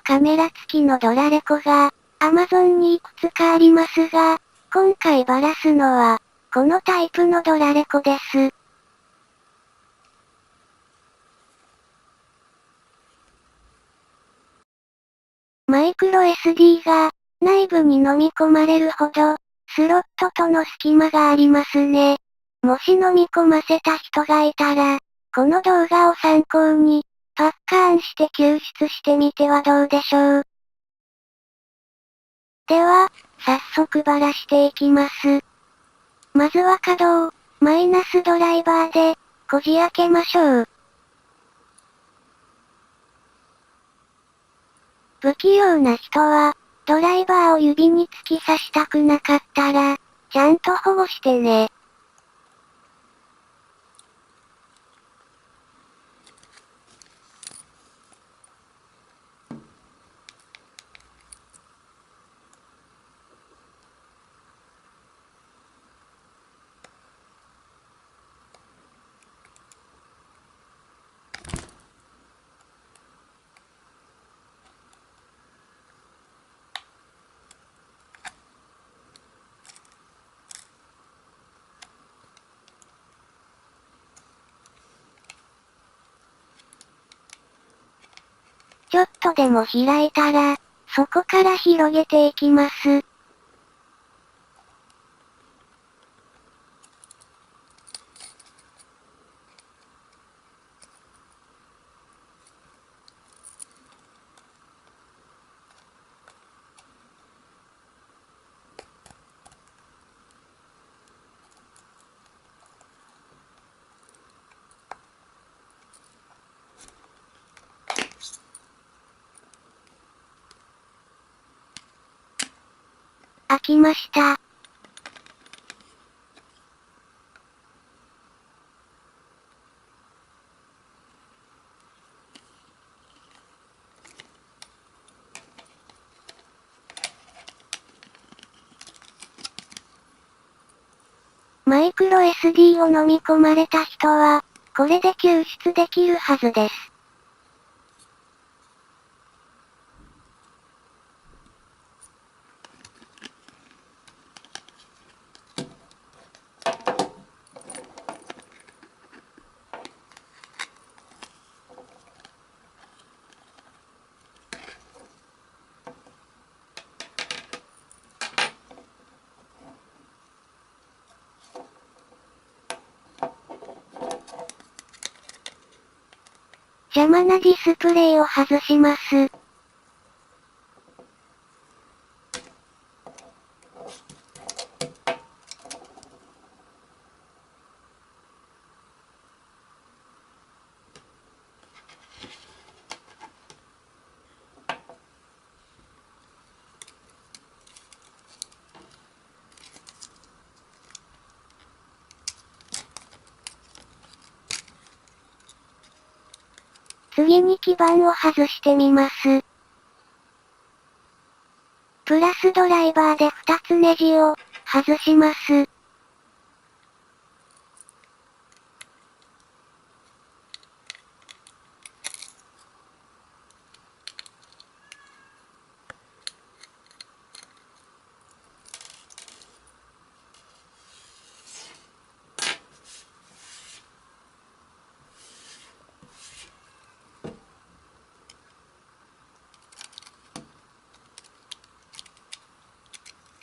カメラ付きのドラレコが、Amazon にいくつかありますが、今回バラすのは、このタイプのドラレコです。マイクロ SD が、内部に飲み込まれるほど、スロットとの隙間がありますね。もし飲み込ませた人がいたら、この動画を参考に、パッカーンして救出してみてはどうでしょう。では、早速バラしていきます。まずは可動、マイナスドライバーで、こじ開けましょう。不器用な人は、ドライバーを指に突き刺したくなかったら、ちゃんと保護してね。ちょっとでも開いたら、そこから広げていきます。開きました。マイクロ SD を飲み込まれた人は、これで救出できるはずです。邪魔なディスプレイを外します。次に基板を外してみます。プラスドライバーで2つネジを外します。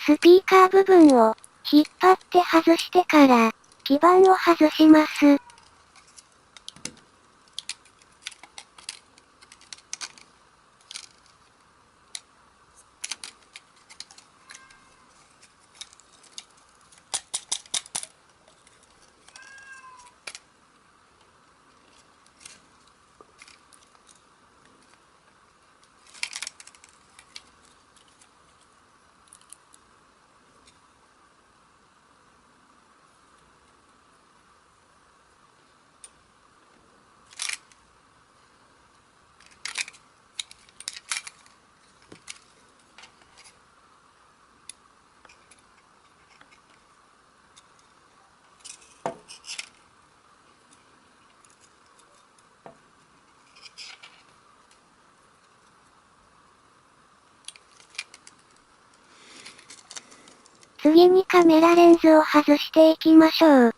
スピーカー部分を引っ張って外してから、基板を外します。次にカメラレンズを外していきましょう。